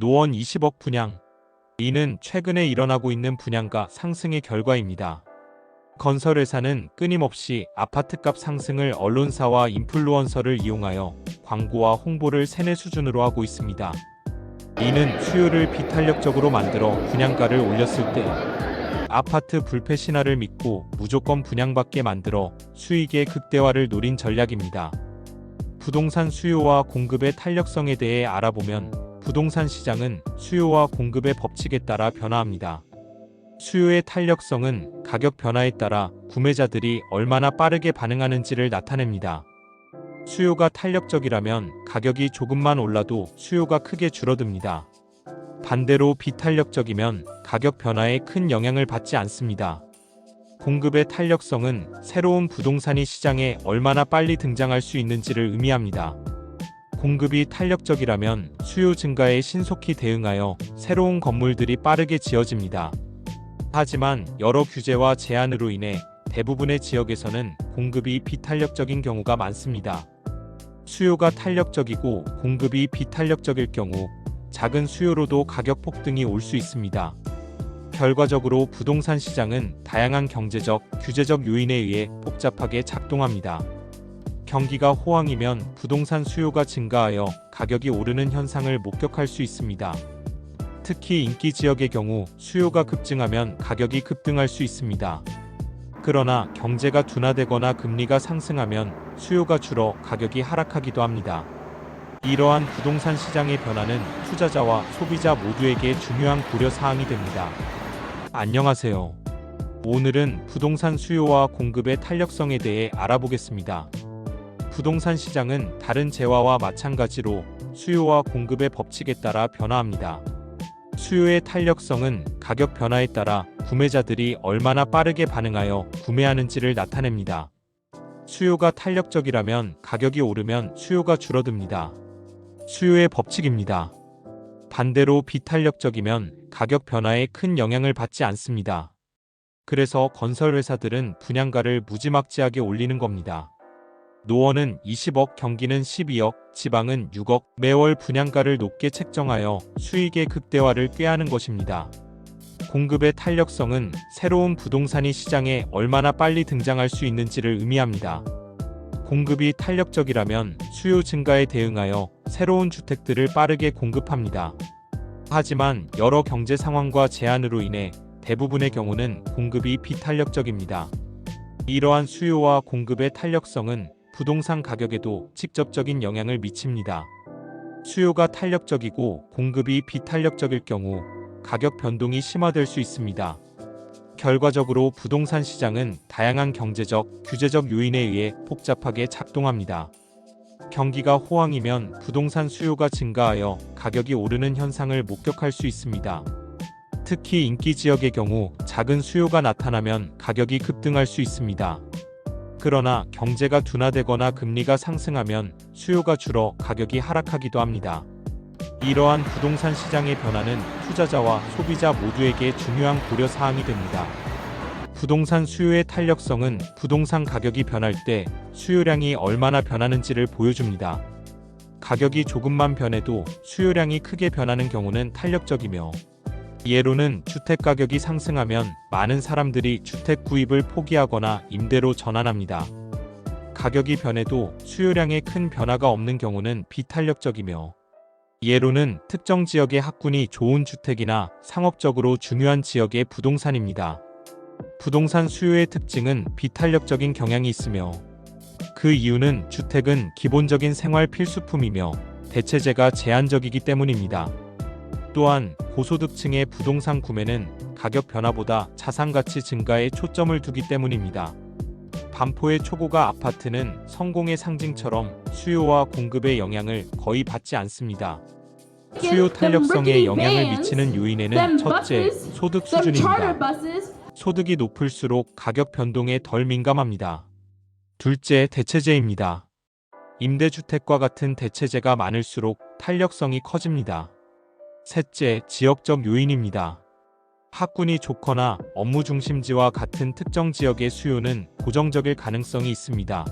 노원 20억 분양. 이는 최근에 일어나고 있는 분양가 상승의 결과입니다. 건설회사는 끊임없이 아파트값 상승을 언론사와 인플루언서를 이용하여 광고와 홍보를 세뇌 수준으로 하고 있습니다. 이는 수요를 비탄력적으로 만들어 분양가를 올렸을 때 아파트 불패 신화를 믿고 무조건 분양받게 만들어 수익의 극대화를 노린 전략입니다. 부동산 수요와 공급의 탄력성에 대해 알아보면 부동산 시장은 수요와 공급의 법칙에 따라 변화합니다. 수요의 탄력성은 가격 변화에 따라 구매자들이 얼마나 빠르게 반응하는지를 나타냅니다. 수요가 탄력적이라면 가격이 조금만 올라도 수요가 크게 줄어듭니다. 반대로 비탄력적이면 가격 변화에 큰 영향을 받지 않습니다. 공급의 탄력성은 새로운 부동산이 시장에 얼마나 빨리 등장할 수 있는지를 의미합니다. 공급이 탄력적이라면 수요 증가에 신속히 대응하여 새로운 건물들이 빠르게 지어집니다. 하지만 여러 규제와 제한으로 인해 대부분의 지역에서는 공급이 비탄력적인 경우가 많습니다. 수요가 탄력적이고 공급이 비탄력적일 경우 작은 수요로도 가격 폭등이 올 수 있습니다. 결과적으로 부동산 시장은 다양한 경제적, 규제적 요인에 의해 복잡하게 작동합니다. 경기가 호황이면 부동산 수요가 증가하여 가격이 오르는 현상을 목격할 수 있습니다. 특히 인기 지역의 경우 수요가 급증하면 가격이 급등할 수 있습니다. 그러나 경제가 둔화되거나 금리가 상승하면 수요가 줄어 가격이 하락하기도 합니다. 이러한 부동산 시장의 변화는 투자자와 소비자 모두에게 중요한 고려 사항이 됩니다. 안녕하세요. 오늘은 부동산 수요와 공급의 탄력성에 대해 알아보겠습니다. 부동산 시장은 다른 재화와 마찬가지로 수요와 공급의 법칙에 따라 변화합니다. 수요의 탄력성은 가격 변화에 따라 구매자들이 얼마나 빠르게 반응하여 구매하는지를 나타냅니다. 수요가 탄력적이라면 가격이 오르면 수요가 줄어듭니다. 수요의 법칙입니다. 반대로 비탄력적이면 가격 변화에 큰 영향을 받지 않습니다. 그래서 건설회사들은 분양가를 무지막지하게 올리는 겁니다. 노원은 20억, 경기는 12억, 지방은 6억, 매월 분양가를 높게 책정하여 수익의 극대화를 꾀하는 것입니다. 공급의 탄력성은 새로운 부동산이 시장에 얼마나 빨리 등장할 수 있는지를 의미합니다. 공급이 탄력적이라면 수요 증가에 대응하여 새로운 주택들을 빠르게 공급합니다. 하지만 여러 경제 상황과 제한으로 인해 대부분의 경우는 공급이 비탄력적입니다. 이러한 수요와 공급의 탄력성은 부동산 가격에도 직접적인 영향을 미칩니다. 수요가 탄력적이고 공급이 비탄력적일 경우 가격 변동이 심화될 수 있습니다. 결과적으로 부동산 시장은 다양한 경제적, 규제적 요인에 의해 복잡하게 작동합니다. 경기가 호황이면 부동산 수요가 증가하여 가격이 오르는 현상을 목격할 수 있습니다. 특히 인기 지역의 경우 작은 수요가 나타나면 가격이 급등할 수 있습니다. 그러나 경제가 둔화되거나 금리가 상승하면 수요가 줄어 가격이 하락하기도 합니다. 이러한 부동산 시장의 변화는 투자자와 소비자 모두에게 중요한 고려 사항이 됩니다. 부동산 수요의 탄력성은 부동산 가격이 변할 때 수요량이 얼마나 변하는지를 보여줍니다. 가격이 조금만 변해도 수요량이 크게 변하는 경우는 탄력적이며, 예로는 주택 가격이 상승하면 많은 사람들이 주택 구입을 포기하거나 임대로 전환합니다. 가격이 변해도 수요량에 큰 변화가 없는 경우는 비탄력적이며, 예로는 특정 지역의 학군이 좋은 주택이나 상업적으로 중요한 지역의 부동산입니다. 부동산 수요의 특징은 비탄력적인 경향이 있으며, 그 이유는 주택은 기본적인 생활 필수품이며 대체재가 제한적이기 때문입니다. 또한 고소득층의 부동산 구매는 가격 변화보다 자산가치 증가에 초점을 두기 때문입니다. 반포의 초고가 아파트는 성공의 상징처럼 수요와 공급의 영향을 거의 받지 않습니다. 수요 탄력성에 영향을 미치는 요인에는 첫째, 소득 수준입니다. 소득이 높을수록 가격 변동에 덜 민감합니다. 둘째, 대체재입니다. 임대주택과 같은 대체재가 많을수록 탄력성이 커집니다. 셋째, 지역적 요인입니다. 학군이 좋거나 업무 중심지와 같은 특정 지역의 수요는 고정적일 가능성이 있습니다.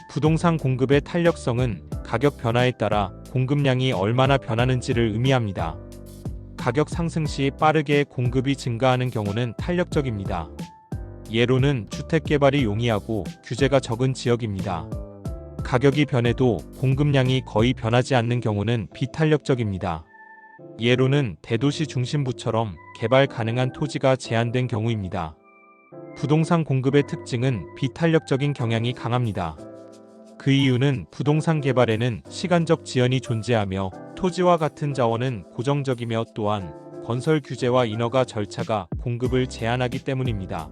부동산 공급의 탄력성은 가격 변화에 따라 공급량이 얼마나 변하는지를 의미합니다. 가격 상승 시 빠르게 공급이 증가하는 경우는 탄력적입니다. 예로는 주택 개발이 용이하고 규제가 적은 지역입니다. 가격이 변해도 공급량이 거의 변하지 않는 경우는 비탄력적입니다. 예로는 대도시 중심부처럼 개발 가능한 토지가 제한된 경우입니다. 부동산 공급의 특징은 비탄력적인 경향이 강합니다. 그 이유는 부동산 개발에는 시간적 지연이 존재하며 토지와 같은 자원은 고정적이며 또한 건설 규제와 인허가 절차가 공급을 제한하기 때문입니다.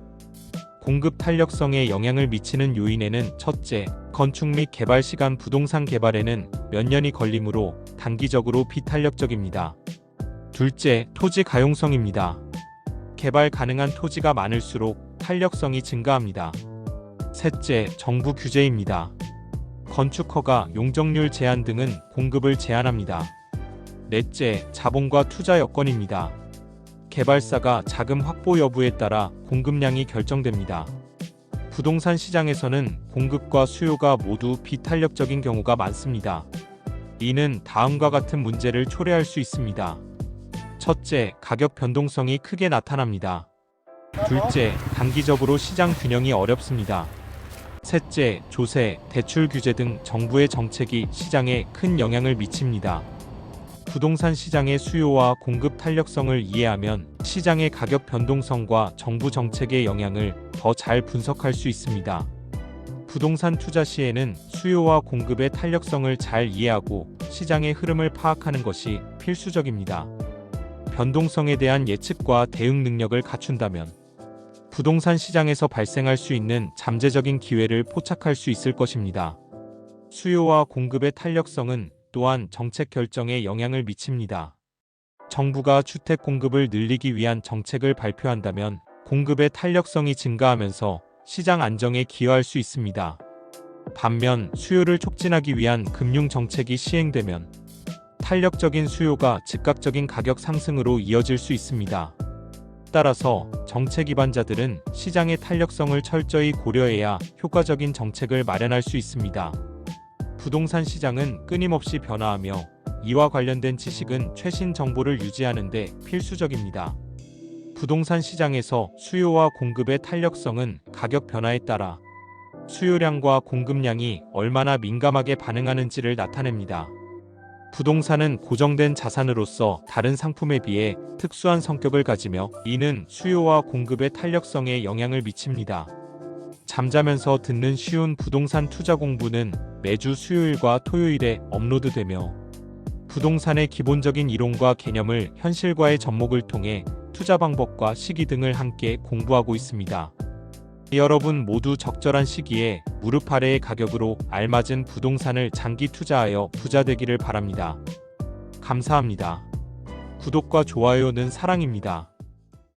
공급 탄력성에 영향을 미치는 요인에는 첫째, 건축 및 개발 시간 부동산 개발에는 몇 년이 걸리므로 단기적으로 비탄력적입니다. 둘째, 토지 가용성입니다. 개발 가능한 토지가 많을수록 탄력성이 증가합니다. 셋째, 정부 규제입니다. 건축허가, 용적률 제한 등은 공급을 제한합니다. 넷째, 자본과 투자 여건입니다. 개발사가 자금 확보 여부에 따라 공급량이 결정됩니다. 부동산 시장에서는 공급과 수요가 모두 비탄력적인 경우가 많습니다. 이는 다음과 같은 문제를 초래할 수 있습니다. 첫째, 가격 변동성이 크게 나타납니다. 둘째, 단기적으로 시장 균형이 어렵습니다. 셋째, 조세, 대출 규제 등 정부의 정책이 시장에 큰 영향을 미칩니다. 부동산 시장의 수요와 공급 탄력성을 이해하면 시장의 가격 변동성과 정부 정책의 영향을 더 잘 분석할 수 있습니다. 부동산 투자 시에는 수요와 공급의 탄력성을 잘 이해하고 시장의 흐름을 파악하는 것이 필수적입니다. 변동성에 대한 예측과 대응 능력을 갖춘다면 부동산 시장에서 발생할 수 있는 잠재적인 기회를 포착할 수 있을 것입니다. 수요와 공급의 탄력성은 또한 정책 결정에 영향을 미칩니다. 정부가 주택 공급을 늘리기 위한 정책을 발표한다면 공급의 탄력성이 증가하면서 시장 안정에 기여할 수 있습니다. 반면 수요를 촉진하기 위한 금융 정책이 시행되면 탄력적인 수요가 즉각적인 가격 상승으로 이어질 수 있습니다. 따라서 정책 위반자들은 시장의 탄력성을 철저히 고려해야 효과적인 정책을 마련할 수 있습니다. 부동산 시장은 끊임없이 변화하며 이와 관련된 지식은 최신 정보를 유지하는 데 필수적입니다. 부동산 시장에서 수요와 공급의 탄력성은 가격 변화에 따라 수요량과 공급량이 얼마나 민감하게 반응하는지를 나타냅니다. 부동산은 고정된 자산으로서 다른 상품에 비해 특수한 성격을 가지며 이는 수요와 공급의 탄력성에 영향을 미칩니다. 잠자면서 듣는 쉬운 부동산 투자 공부는 매주 수요일과 토요일에 업로드되며 부동산의 기본적인 이론과 개념을 현실과의 접목을 통해 투자 방법과 시기 등을 함께 공부하고 있습니다. 여러분 모두 적절한 시기에 무릎 아래의 가격으로 알맞은 부동산을 장기 투자하여 부자 되기를 바랍니다. 감사합니다. 구독과 좋아요는 사랑입니다.